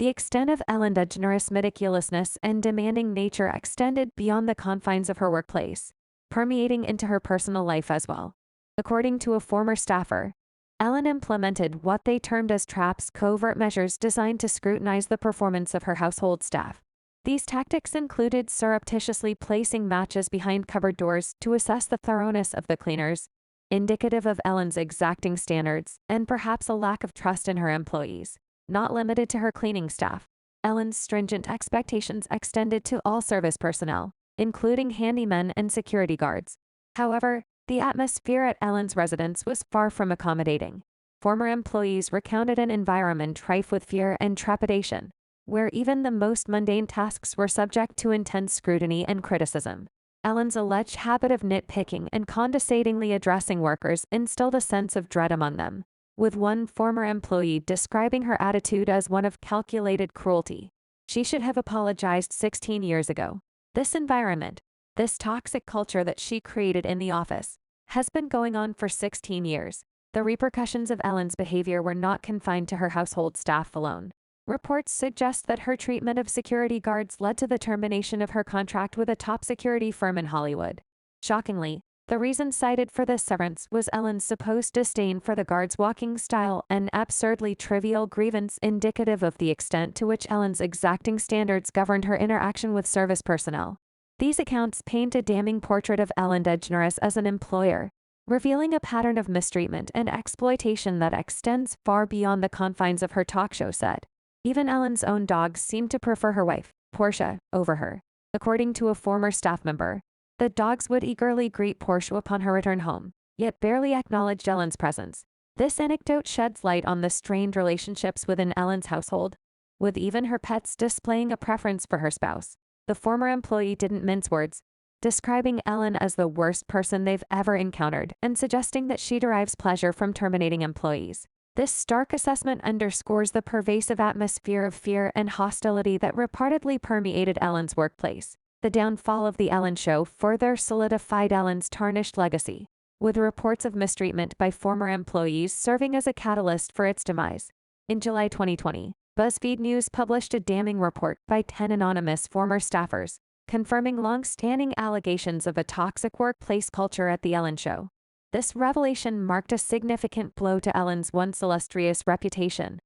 The extent of Ellen DeGeneres' meticulousness and demanding nature extended beyond the confines of her workplace, permeating into her personal life as well. According to a former staffer, Ellen implemented what they termed as traps, covert measures designed to scrutinize the performance of her household staff. These tactics included surreptitiously placing matches behind cupboard doors to assess the thoroughness of the cleaners, indicative of Ellen's exacting standards and perhaps a lack of trust in her employees. Not limited to her cleaning staff, Ellen's stringent expectations extended to all service personnel, including handymen and security guards. However, the atmosphere at Ellen's residence was far from accommodating. Former employees recounted an environment rife with fear and trepidation, where even the most mundane tasks were subject to intense scrutiny and criticism. Ellen's alleged habit of nitpicking and condescendingly addressing workers instilled a sense of dread among them, with one former employee describing her attitude as one of calculated cruelty. She should have apologized 16 years ago. This environment, this toxic culture that she created in the office, has been going on for 16 years. The repercussions of Ellen's behavior were not confined to her household staff alone. Reports suggest that her treatment of security guards led to the termination of her contract with a top security firm in Hollywood. Shockingly, the reason cited for this severance was Ellen's supposed disdain for the guards' walking style, an absurdly trivial grievance indicative of the extent to which Ellen's exacting standards governed her interaction with service personnel. These accounts paint a damning portrait of Ellen DeGeneres as an employer, revealing a pattern of mistreatment and exploitation that extends far beyond the confines of her talk show set. Even Ellen's own dogs seemed to prefer her wife, Portia, over her. According to a former staff member, the dogs would eagerly greet Portia upon her return home, yet barely acknowledged Ellen's presence. This anecdote sheds light on the strained relationships within Ellen's household, with even her pets displaying a preference for her spouse. The former employee didn't mince words, describing Ellen as the worst person they've ever encountered and suggesting that she derives pleasure from terminating employees. This stark assessment underscores the pervasive atmosphere of fear and hostility that reportedly permeated Ellen's workplace. The downfall of The Ellen Show further solidified Ellen's tarnished legacy, with reports of mistreatment by former employees serving as a catalyst for its demise. In July 2020, BuzzFeed News published a damning report by 10 anonymous former staffers, confirming long-standing allegations of a toxic workplace culture at The Ellen Show. This revelation marked a significant blow to Ellen's once illustrious reputation,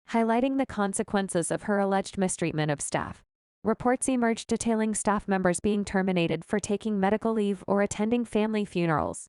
highlighting the consequences of her alleged mistreatment of staff. Reports emerged detailing staff members being terminated for taking medical leave or attending family funerals,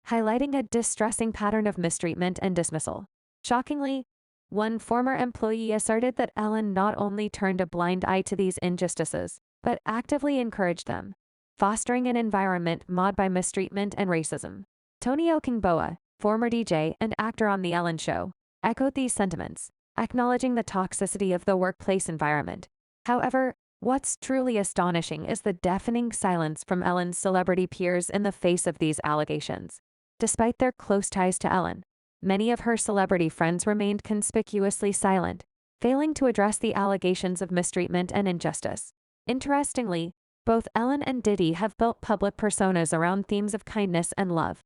highlighting a distressing pattern of mistreatment and dismissal. Shockingly, one former employee asserted that Ellen not only turned a blind eye to these injustices, but actively encouraged them, fostering an environment marred by mistreatment and racism. Tony Okingboa, former DJ and actor on The Ellen Show, echoed these sentiments, acknowledging the toxicity of the workplace environment. However, what's truly astonishing is the deafening silence from Ellen's celebrity peers in the face of these allegations. Despite their close ties to Ellen, many of her celebrity friends remained conspicuously silent, failing to address the allegations of mistreatment and injustice. Interestingly, both Ellen and Diddy have built public personas around themes of kindness and love.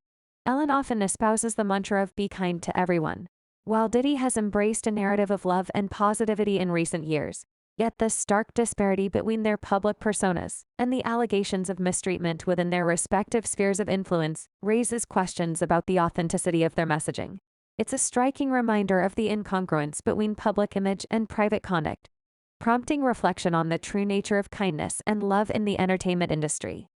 Ellen often espouses the mantra of be kind to everyone, while Diddy has embraced a narrative of love and positivity in recent years. Yet the stark disparity between their public personas and the allegations of mistreatment within their respective spheres of influence raises questions about the authenticity of their messaging. It's a striking reminder of the incongruence between public image and private conduct, prompting reflection on the true nature of kindness and love in the entertainment industry.